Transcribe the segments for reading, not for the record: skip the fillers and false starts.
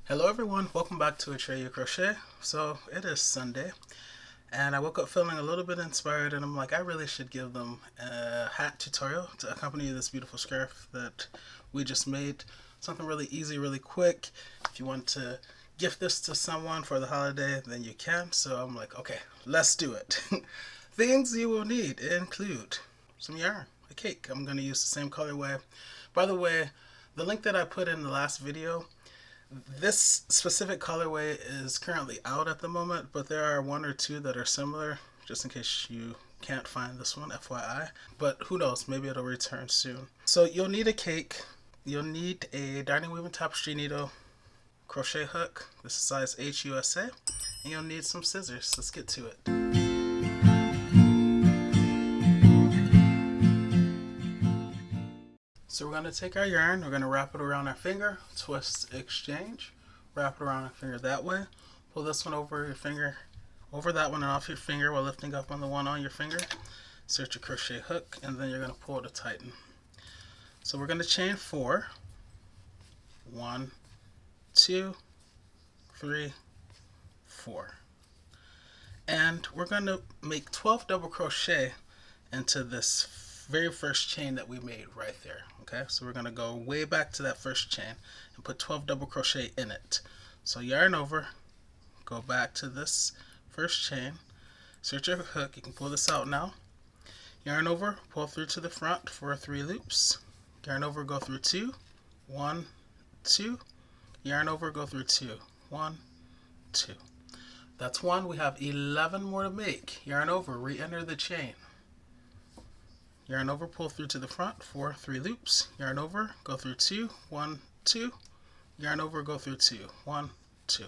Hello everyone, welcome back to Atreyu Crochet. So it is Sunday and I woke up feeling a little bit inspired and I'm like, I really should give them a hat tutorial to accompany this beautiful scarf that we just made. Something really easy, really quick. If you want to gift this to someone for the holiday, then you can. So I'm like, okay, let's do it. Things you will need include some yarn, a cake. I'm going to use the same colorway. By the way, the link that I put in the last video, this specific colorway is currently out at the moment, but there are one or two that are similar, just in case you can't find this one, FYI. But who knows, maybe it'll return soon. So you'll need a cake, you'll need a darning weaving tapestry needle, crochet hook, this is size H USA, and you'll need some scissors. Let's get to it. So we're going to take our yarn, we're going to wrap it around our finger, twist, exchange, wrap it around our finger that way, pull this one over your finger, over that one and off your finger while lifting up on the one on your finger, insert your crochet hook, and then you're going to pull to tighten. So we're going to chain 4, 1, 2, 3, 4, and we're going to make 12 double crochet into this very first chain that we made right there. Okay, so we're going to go way back to that first chain and put 12 double crochet in it. So yarn over, go back to this first chain, insert your hook, you can pull this out now, yarn over, pull through to the front for 3 loops, yarn over, go through 2, 1, 2, yarn over, go through 2, 1, 2. That's 1. We have 11 more to make. Yarn over, re-enter the chain. Yarn over, pull through to the front for 3 loops. Yarn over, go through 2, 1, 2. Yarn over, go through 2, 1, 2.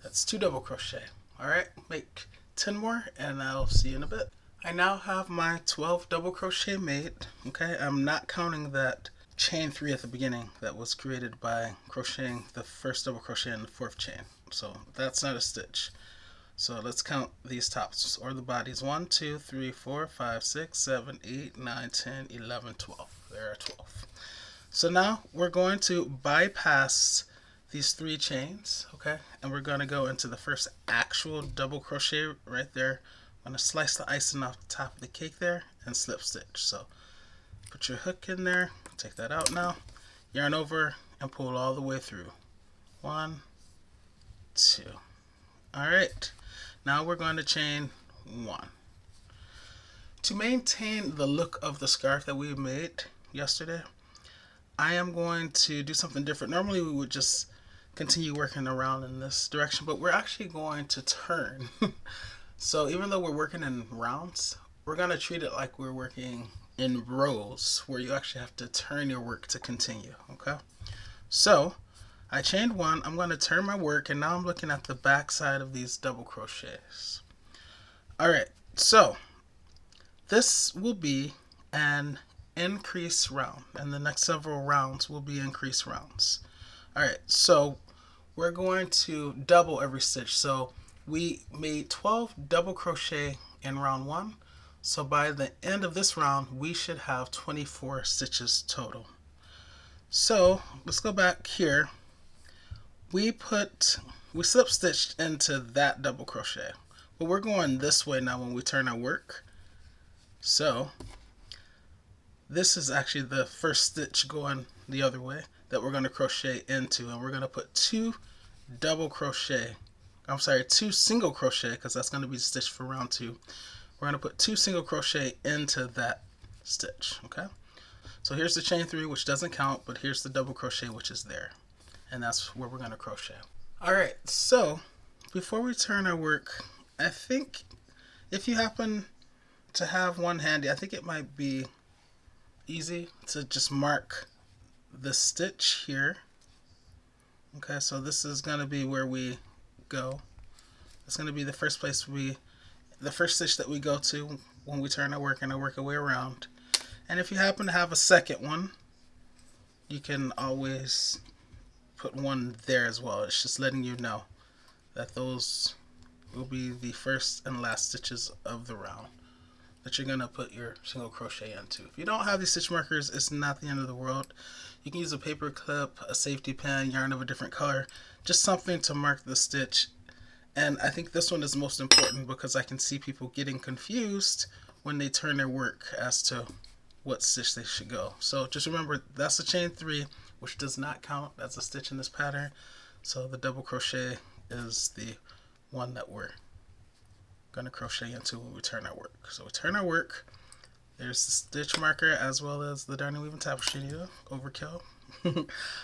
That's 2 double crochet. Alright, make 10 more and I'll see you in a bit. I now have my 12 double crochet made. Okay, I'm not counting that chain 3 at the beginning that was created by crocheting the first double crochet in the 4th chain. So that's not a stitch. So let's count these tops or the bodies. 1, 2, 3, 4, 5, 6, 7, 8, 9, 10, 11, 12. There are 12. So now we're going to bypass these 3 chains, okay? And we're going to go into the first actual double crochet right there. I'm going to slice the icing off the top of the cake there and slip stitch. So put your hook in there, take that out now, yarn over and pull all the way through. 1, 2. All right. Now we're going to chain 1. To maintain the look of the scarf that we made yesterday, I am going to do something different. Normally we would just continue working around in this direction, but we're actually going to turn. So even though we're working in rounds, we're going to treat it like we're working in rows where you actually have to turn your work to continue, okay? So I chained 1, I'm going to turn my work, and now I'm looking at the back side of these double crochets. Alright, so this will be an increase round, and the next several rounds will be increase rounds. Alright, so we're going to double every stitch. So we made 12 double crochet in round 1, so by the end of this round we should have 24 stitches total. So let's go back here. We slip stitched into that double crochet, but we're going this way now when we turn our work. So this is actually the first stitch going the other way that we're going to crochet into, and we're going to put 2 single crochet, because that's going to be the stitch for round 2. We're going to put 2 single crochet into that stitch. Okay, so here's the chain 3, which doesn't count, but here's the double crochet, which is there. And that's where we're going to crochet. Alright, so before we turn our work, I think if you happen to have one handy, I think it might be easy to just mark the stitch here. Okay, so this is going to be where we go. It's going to be the first stitch that we go to when we turn our work and I work our way around. And if you happen to have a second one, you can always put one there as well. It's just letting you know that those will be the first and last stitches of the round. that you're gonna put your single crochet into. If you don't have these stitch markers, it's not the end of the world. You can use a paper clip, a safety pin, yarn of a different color, just something to mark the stitch. And I think this one is most important because I can see people getting confused when they turn their work as to what stitch they should go. So just remember, that's a chain 3, which does not count as a stitch in this pattern. So the double crochet is the one that we're going to crochet into when we turn our work. So we turn our work, there's the stitch marker as well as the darning weaving tapestry needle, overkill.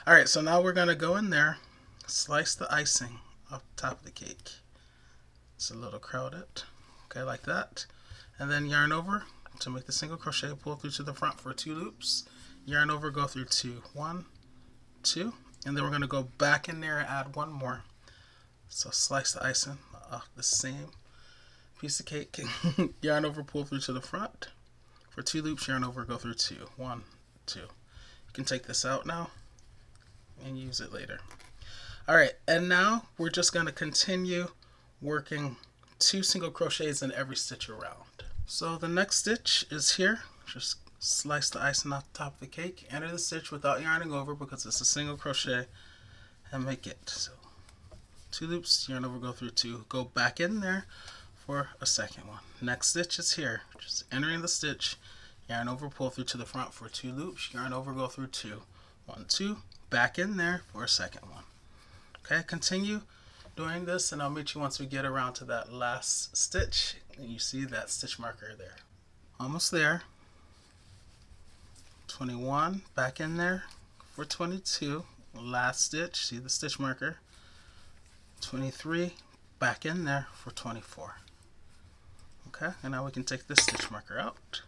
Alright, so now we're going to go in there, slice the icing off the top of the cake. It's a little crowded, okay, like that. And then yarn over to make the single crochet, pull through to the front for 2 loops, yarn over, go through 2, 1, 2, and then we're going to go back in there and add 1 more. So slice the icing off the same piece of cake, yarn over, pull through to the front for 2 loops, yarn over, go through 2, 1, 2. You can take this out now and use it later. Alright, and now we're just going to continue working 2 single crochets in every stitch around. So the next stitch is here. Just slice the icing off the top of the cake, enter the stitch without yarning over because it's a single crochet, and make it. So 2 loops, yarn over, go through 2, go back in there for a second one. Next stitch is here, just entering the stitch, yarn over, pull through to the front for 2 loops, yarn over, go through 2, 1, 2, back in there for a second one. Okay, continue doing this and I'll meet you once we get around to that last stitch and you see that stitch marker there. Almost there. 21, back in there for 22, last stitch, see the stitch marker. 23, back in there for 24. Okay, and now we can take this stitch marker out.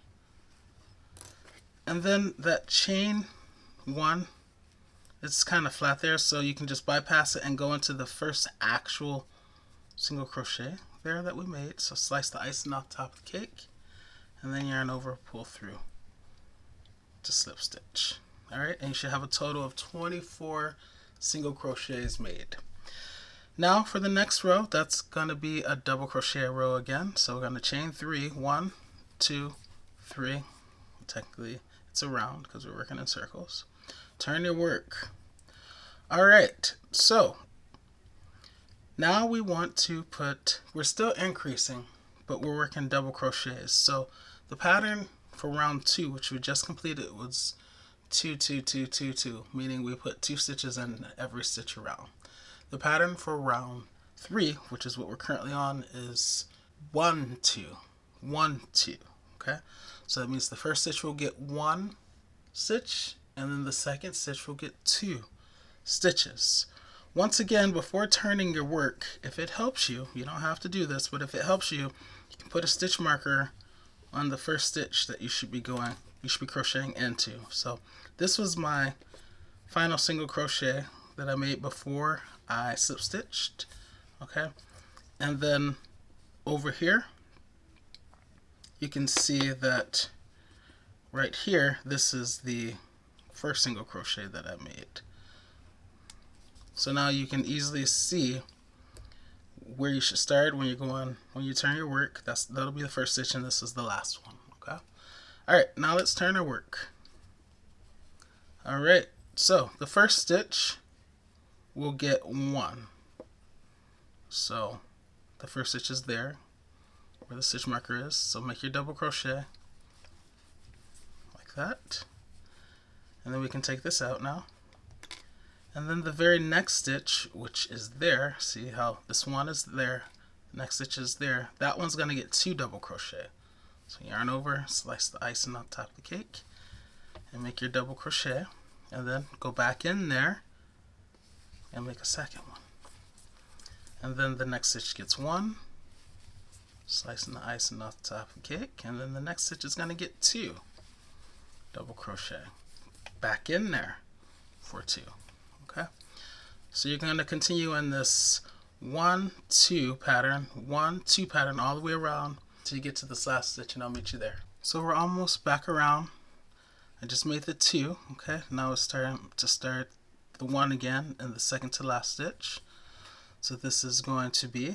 And then that chain 1, it's kind of flat there, so you can just bypass it and go into the first actual single crochet there that we made. So slice the icing off the top of the cake, and then yarn over, pull through to slip stitch. Alright, and you should have a total of 24 single crochets made. Now for the next row, that's going to be a double crochet row again. So we're going to chain 3, 1, 2, 3. Technically it's a round because we're working in circles. Turn your work. Alright, so now we want to put, we're still increasing, but we're working double crochets. So the pattern for round 2, which we just completed, was 2, 2, 2, 2, 2, meaning we put 2 stitches in every stitch around. The pattern for round 3, which is what we're currently on, is 1, 2, 1, 2. Okay, so that means the first stitch will get 1 stitch, and then the second stitch will get 2 stitches. Once again, before turning your work, if it helps you, you don't have to do this, but if it helps you, you can put a stitch marker on the first stitch that you should be crocheting into. So this was my final single crochet that I made before I slip stitched. Okay, and then over here you can see that right here, this is the first single crochet that I made. So now you can easily see where you should start when you turn your work. That'll be the first stitch, and this is the last one. Okay. All right, now let's turn our work. All right, so the first stitch will get 1. So the first stitch is there where the stitch marker is. So make your double crochet like that, and then we can take this out now. And then the very next stitch, which is there, see how this one is there, next stitch is there, that one's going to get 2 double crochet. So yarn over, slice the icing on top of the cake, and make your double crochet, and then go back in there and make a second one. And then the next stitch gets 1, slicing the icing off the top of the cake, and then the next stitch is going to get 2 double crochet, back in there for 2. Okay, so you're going to continue in this 1, 2 pattern, 1, 2 pattern all the way around till you get to this last stitch, and I'll meet you there. So we're almost back around. I just made the 2. Okay, now it's time to start the 1 again in the second to last stitch. So this is going to be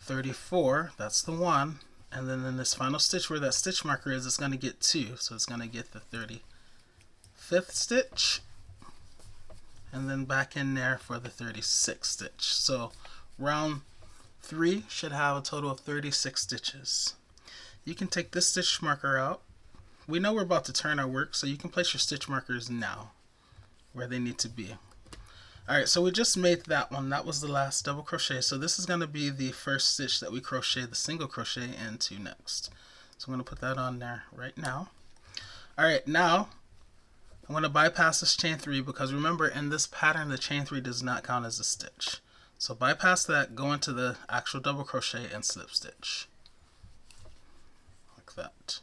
34, that's the 1, and then in this final stitch where that stitch marker is, it's going to get 2, so it's going to get the 35th stitch, and then back in there for the 36th stitch. So round 3 should have a total of 36 stitches. You can take this stitch marker out. We know we're about to turn our work, so you can place your stitch markers now where they need to be. Alright, so we just made that one. That was the last double crochet. So this is going to be the first stitch that we crochet the single crochet into next. So I'm going to put that on there right now. Alright, now I'm going to bypass this chain 3 because remember in this pattern the chain 3 does not count as a stitch. So bypass that, go into the actual double crochet and slip stitch. Like that.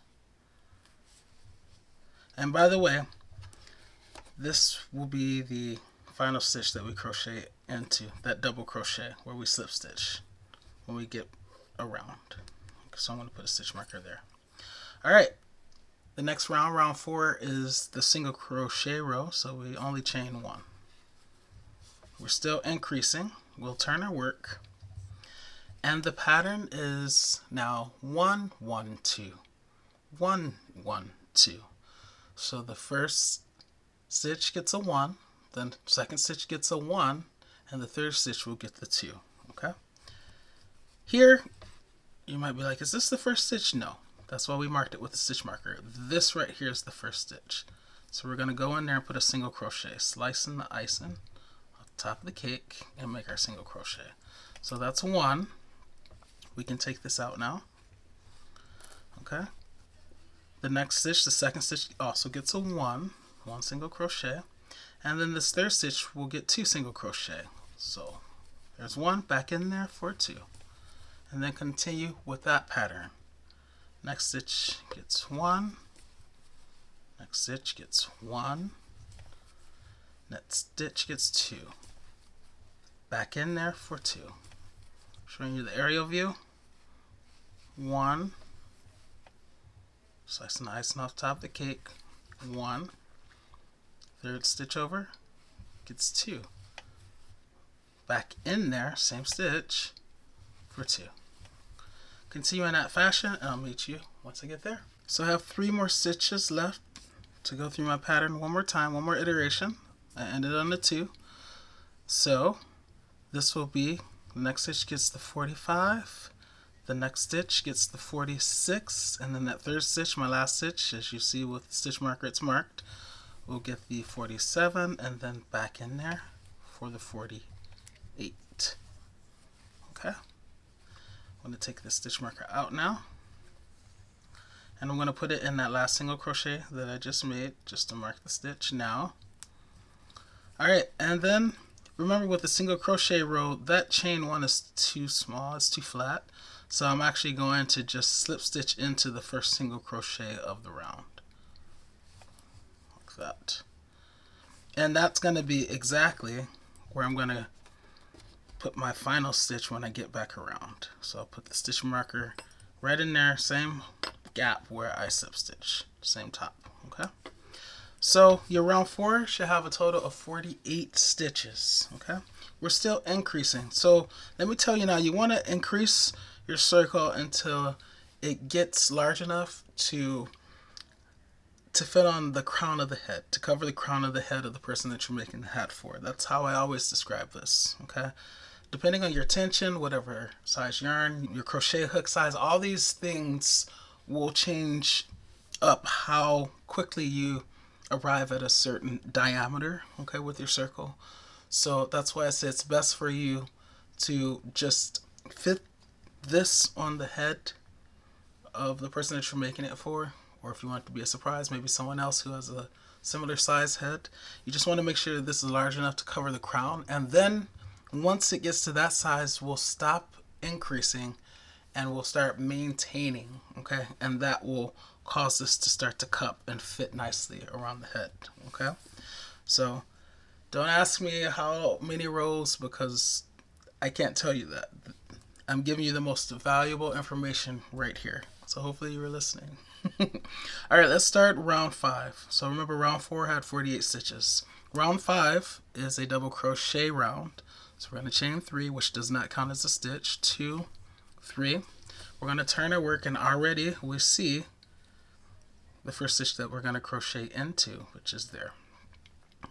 And by the way, this will be the final stitch that we crochet into, that double crochet where we slip stitch when we get around. So I'm going to put a stitch marker there. Alright, the next round, round 4, is the single crochet row, so we only chain 1. We're still increasing. We'll turn our work, and the pattern is now 1 1 2 1 1 2. So the first stitch gets a 1, then second stitch gets a 1, and the third stitch will get the 2. Okay? Here, you might be like, is this the first stitch? No. That's why we marked it with a stitch marker. This right here is the first stitch. So we're going to go in there and put a single crochet, slicing the icing on top of the cake, and make our single crochet. So that's 1. We can take this out now. Okay? The next stitch, the second stitch, also gets a 1 single crochet. And then this third stitch will get 2 single crochet. So there's 1 back in there for 2. And then continue with that pattern. Next stitch gets 1. Next stitch gets 1. Next stitch gets 2. Back in there for 2. Showing you the aerial view. 1. Slicing the icing off top of the cake. 1. Third stitch over, gets 2. Back in there, same stitch, for 2. Continue in that fashion, and I'll meet you once I get there. So I have 3 more stitches left to go through my pattern one more time, one more iteration. I ended on the 2. So this will be, the next stitch gets the 45, the next stitch gets the 46, and then that third stitch, my last stitch, as you see with the stitch marker it's marked, we'll get the 47, and then back in there for the 48. Okay, I'm going to take this stitch marker out now, and I'm going to put it in that last single crochet that I just made, just to mark the stitch now. Alright, and then remember with the single crochet row, that chain 1 is too small, it's too flat, so I'm actually going to just slip stitch into the first single crochet of the round. That. And that's going to be exactly where I'm going to put my final stitch when I get back around. So I'll put the stitch marker right in there, same gap where I slip stitch, same top. Okay, so your round 4 should have a total of 48 stitches. Okay, we're still increasing, so let me tell you now, you want to increase your circle until it gets large enough to fit on the crown of the head, to cover the crown of the head of the person that you're making the hat for. That's how I always describe this, okay? Depending on your tension, whatever size yarn, your crochet hook size, all these things will change up how quickly you arrive at a certain diameter, okay, with your circle. So that's why I say it's best for you to just fit this on the head of the person that you're making it for. Or if you want it to be a surprise, maybe someone else who has a similar size head. You just want to make sure that this is large enough to cover the crown. And then once it gets to that size, we'll stop increasing and we'll start maintaining, okay? And that will cause this to start to cup and fit nicely around the head, okay? So don't ask me how many rows because I can't tell you that. I'm giving you the most valuable information right here. So hopefully you were listening. Alright, let's start round 5. So remember round 4 had 48 stitches. Round 5 is a double crochet round. So we're going to chain 3, which does not count as a stitch. 2, 3. We're going to turn our work, and already we see the first stitch that we're going to crochet into, which is there.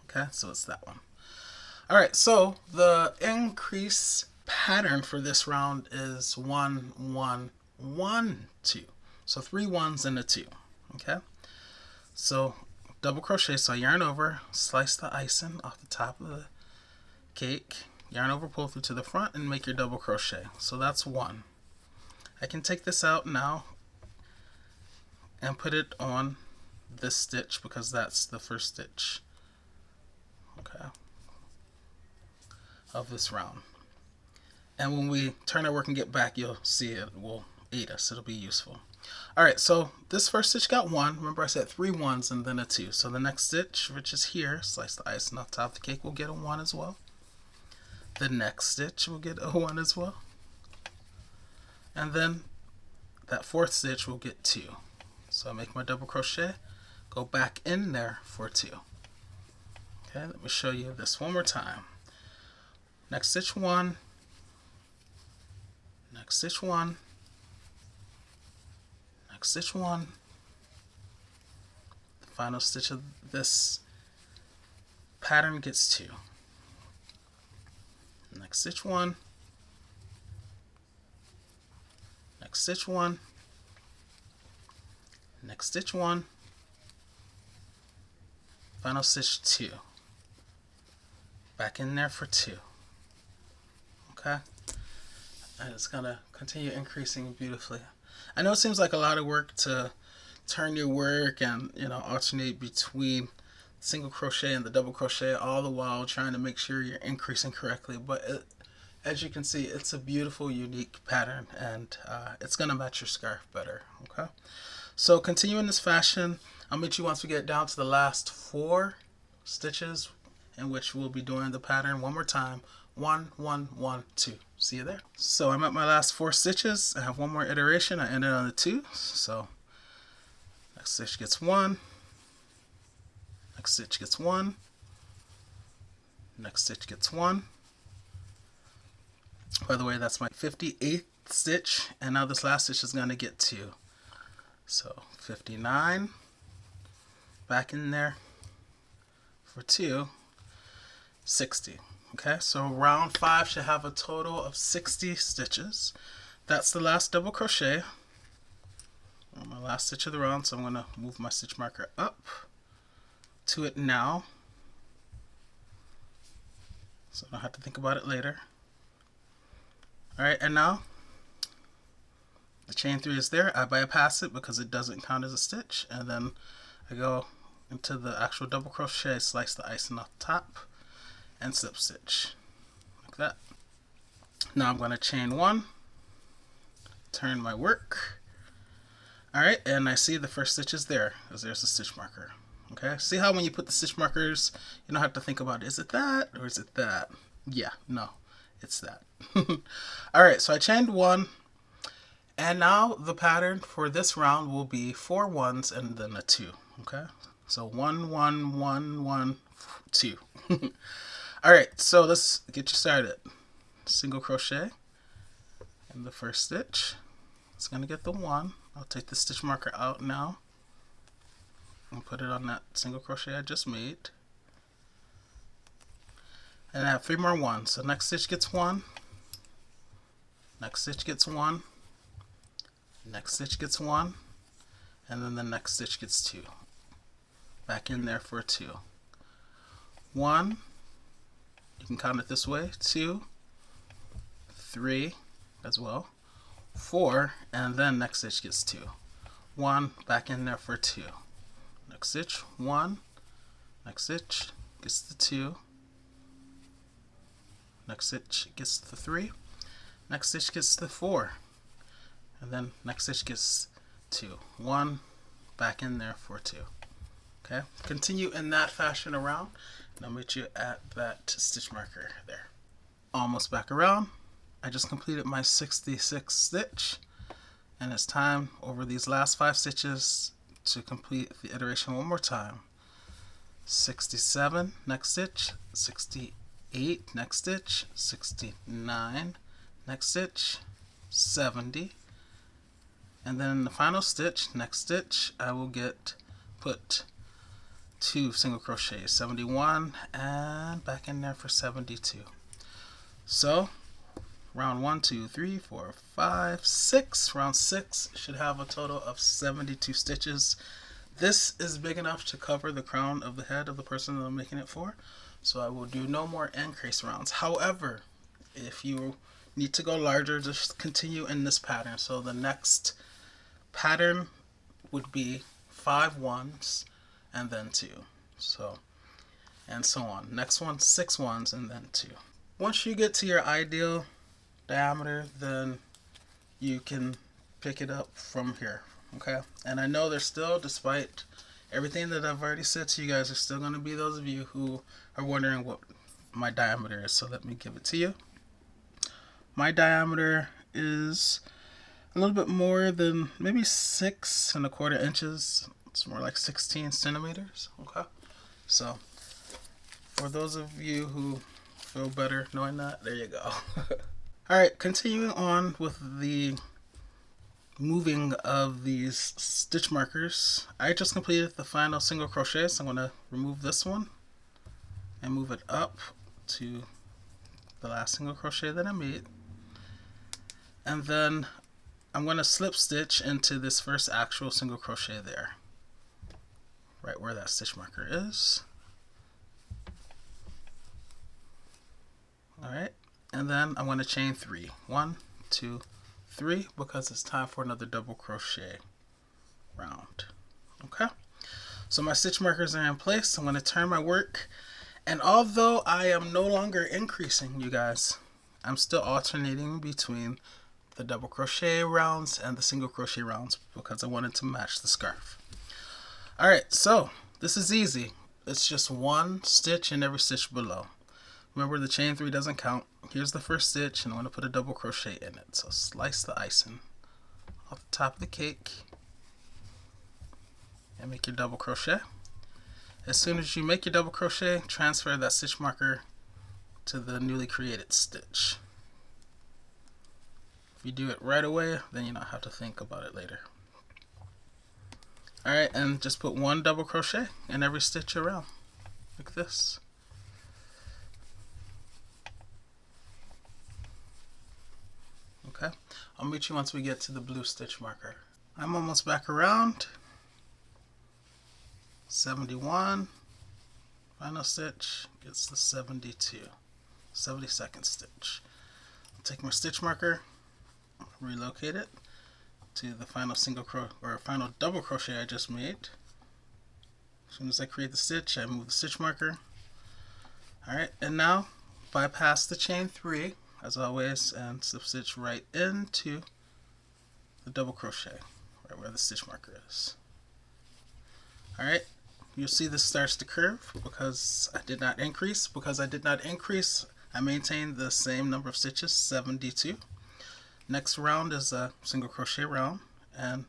Okay, so it's that one. All right, so the increase pattern for this round is 1 1 1 2. So 3 1s and a 2. Okay, so double crochet, so yarn over, slice the icing off the top of the cake, yarn over, pull through to the front, and make your double crochet. So that's 1. I can take this out now and put it on this stitch because that's the first stitch, okay, of this round. And when we turn our work and get back, you'll see it will aid us. It'll be useful. All right, so this first stitch got 1. Remember I said 3 1s and then a 2. So the next stitch, which is here, slice the icing off the top of the cake, will get a 1 as well. The next stitch will get a 1 as well. And then that fourth stitch will get 2. So I make my double crochet, go back in there for 2. Okay, let me show you this one more time. Next stitch 1, next stitch 1, next stitch 1. The final stitch of this pattern gets 2. Next stitch 1, next stitch 1, next stitch 1, final stitch 2. Back in there for 2. Okay, and it's gonna continue increasing beautifully. I know it seems like a lot of work to turn your work and, you know, alternate between single crochet and the double crochet, all the while trying to make sure you're increasing correctly, but as you can see, it's a beautiful, unique pattern, and it's gonna match your scarf better. Okay, so continue in this fashion. I'll meet you once we get down to the last 4 stitches, in which we'll be doing the pattern one more time. 1 1 1 2. See you there. So I'm at my last 4 stitches. I have one more iteration. I ended on the 2. So next stitch gets 1. Next stitch gets 1. Next stitch gets 1. By the way, that's my 58th stitch, and now this last stitch is going to get 2. So 59. Back in there for 2. 60. Okay, so round 5 should have a total of 60 stitches. That's the last double crochet. My last stitch of the round, so I'm going to move my stitch marker up to it now, so I don't have to think about it later. Alright, and now the chain 3 is there. I bypass it because it doesn't count as a stitch, and then I go into the actual double crochet, slice the icing off the top, and slip stitch like that. Now I'm going to chain 1, turn my work. Alright, and I see the first stitch is there, because there's a stitch marker. Okay, see how when you put the stitch markers, you don't have to think about, is it that or is it that? Yeah, no, it's that. Alright, so I chained 1, and now the pattern for this round will be 4 1s and then a 2. Okay, so 1 1 1 1 2. Alright, so let's get you started. Single crochet in the first stitch. It's going to get the 1. I'll take the stitch marker out now and put it on that single crochet I just made. And I have 3 more 1s. So next stitch gets 1. Next stitch gets 1. Next stitch gets 1. And then the next stitch gets 2. Back in there for 2. 1. You can count it this way. 2, 3 as well. 4, and then next stitch gets 2. 1, back in there for 2. Next stitch, 1. Next stitch gets the 2. Next stitch gets the 3. Next stitch gets the 4. And then next stitch gets 2. 1, back in there for 2. Okay, continue in that fashion around, and I'll meet you at that stitch marker there. Almost back around. I just completed my 66th stitch, and it's time over these last 5 stitches to complete the iteration one more time. 67, next stitch, 68, next stitch, 69, next stitch, 70, And then the final stitch, next stitch, I will put 2 single crochets, 71 and back in there for 72. So round 1, 2, 3, 4, 5, 6. Round 6 should have a total of 72 stitches. This is big enough to cover the crown of the head of the person that I'm making it for. So I will do no more increase rounds. However, if you need to go larger, just continue in this pattern. So the next pattern would be 5 ones and then 2. So, and so on. Next one, 6 ones and then 2. Once you get to your ideal diameter, then you can pick it up from here. Okay, and I know there's still, despite everything that I've already said to you guys, there's still going to be those of you who are wondering what my diameter is. So let me give it to you. My diameter is a little bit more than maybe 6¼ inches. It's more like 16 centimeters. Okay, so for those of you who feel better knowing that, there you go. Alright, continuing on with the moving of these stitch markers. I just completed the final single crochet, so I'm going to remove this one and move it up to the last single crochet that I made. And then I'm going to slip stitch into this first actual single crochet there, right where that stitch marker is. Alright, and then I'm going to chain 3. 1, 2, 3, because it's time for another double crochet round. Okay, so my stitch markers are in place. I'm going to turn my work, and although I am no longer increasing, you guys, I'm still alternating between the double crochet rounds and the single crochet rounds because I wanted to match the scarf. Alright, so this is easy. It's just 1 stitch in every stitch below. Remember, the chain 3 doesn't count. Here's the first stitch, and I'm going to put a double crochet in it. So slice the icing off the top of the cake and make your double crochet. As soon as you make your double crochet, transfer that stitch marker to the newly created stitch. If you do it right away, then you don't have to think about it later. Alright, and just put 1 double crochet in every stitch around, like this. Okay, I'll meet you once we get to the blue stitch marker. I'm almost back around. 71, final stitch gets the 72, 72nd stitch. I'll take my stitch marker, relocate it to the final final double crochet I just made. As soon as I create the stitch, I move the stitch marker. Alright, and now bypass the chain 3 as always and slip stitch right into the double crochet right where the stitch marker is. Alright, you'll see this starts to curve because I did not increase. I maintained the same number of stitches, 72. Next round is a single crochet round, and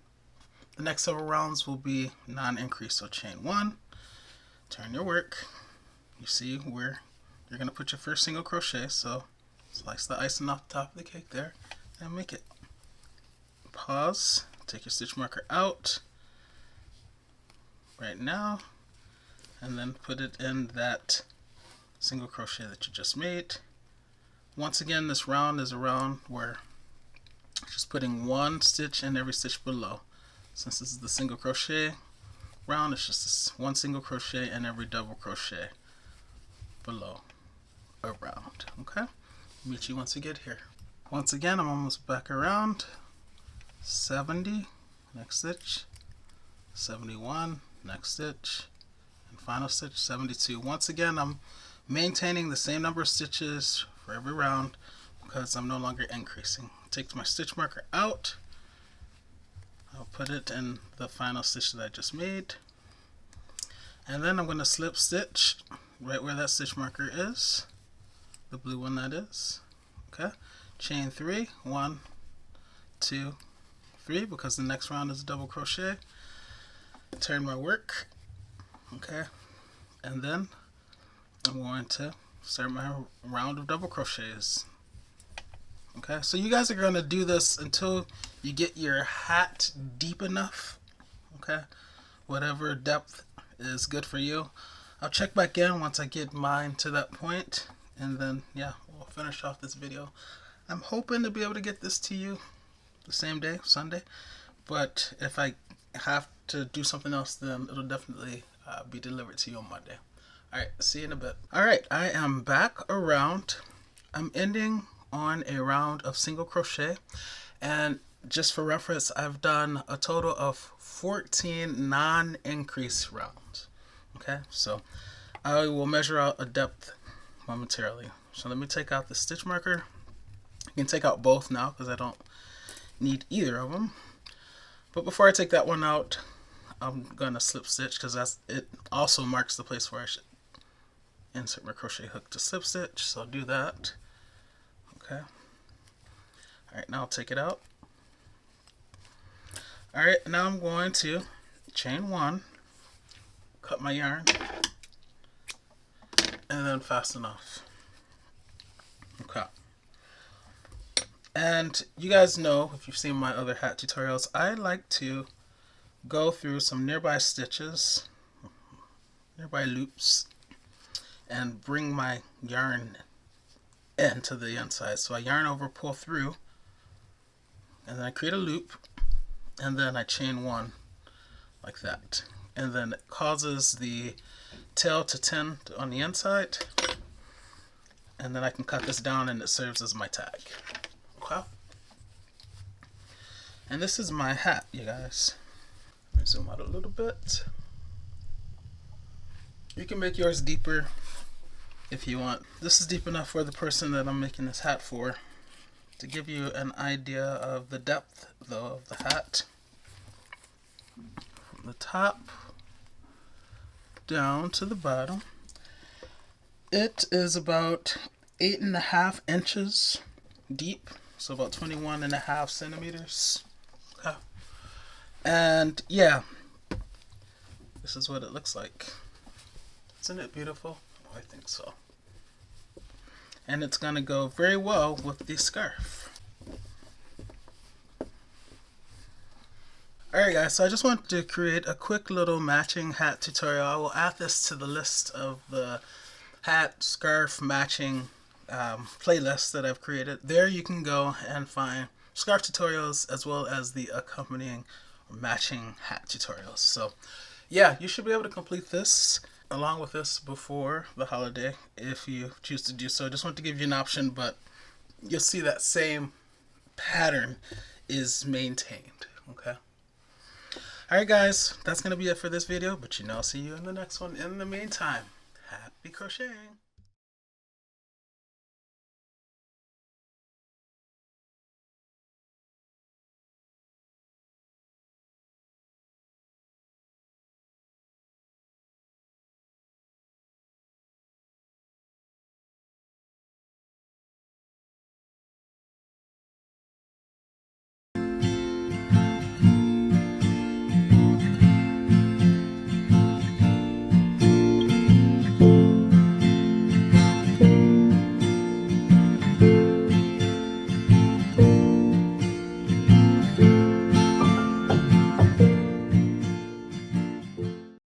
the next several rounds will be non-increase. So chain 1, turn your work. You see where you're going to put your first single crochet, so slice the icing off the top of the cake there and make it. Pause, take your stitch marker out right now, and then put it in that single crochet that you just made. Once again, this round is a round where just putting 1 stitch in every stitch below. Since this is the single crochet round, it's just this 1 single crochet in every double crochet below around. Okay, meet you once we get here. Once again, I'm almost back around. 70, next stitch, 71, next stitch, and final stitch, 72. Once again, I'm maintaining the same number of stitches for every round because I'm no longer increasing. Take my stitch marker out. I'll put it in the final stitch that I just made, and then I'm going to slip stitch right where that stitch marker is, the blue one that is. Okay, chain 3, 1, 2, 3, because the next round is a double crochet. Turn my work. Okay, and then I'm going to start my round of double crochets. Okay, so you guys are going to do this until you get your hat deep enough. Okay, whatever depth is good for you. I'll check back in once I get mine to that point, and then yeah, we'll finish off this video. I'm hoping to be able to get this to you the same day, Sunday, but if I have to do something else, then it'll definitely be delivered to you on Monday. Alright, see you in a bit. Alright, I am back around. I'm ending on a round of single crochet, and just for reference, I've done a total of 14 non-increase rounds. Okay, so I will measure out a depth momentarily. So let me take out the stitch marker. You can take out both now because I don't need either of them. But before I take that one out, I'm gonna slip stitch because it also marks the place where I should insert my crochet hook to slip stitch. So I'll do that. Okay. Alright, now I'll take it out. Alright, now I'm going to chain one, cut my yarn, and then fasten off. Okay. And you guys know, if you've seen my other hat tutorials, I like to go through some nearby stitches, nearby loops, and bring my yarn into the inside. So I yarn over, pull through, and then I create a loop, and then I chain one like that. And then it causes the tail to tend on the inside, and then I can cut this down and it serves as my tag. Okay. And this is my hat, you guys. Let me zoom out a little bit. You can make yours deeper if you want. This is deep enough for the person that I'm making this hat for. To give you an idea of the depth, though, of the hat. From the top down to the bottom, it is about 8.5 inches deep, so about 21.5 centimeters. Okay. And yeah, this is what it looks like. Isn't it beautiful? Oh, I think so. And it's going to go very well with the scarf. Alright guys, so I just wanted to create a quick little matching hat tutorial. I will add this to the list of the hat scarf matching playlist that I've created. There you can go and find scarf tutorials as well as the accompanying matching hat tutorials. So yeah, you should be able to complete this along with this before the holiday if you choose to do so. Just want to give you an option, but you'll see that same pattern is maintained. Okay. Alright guys, that's going to be it for this video, but I'll see you in the next one. In the meantime, happy crocheting!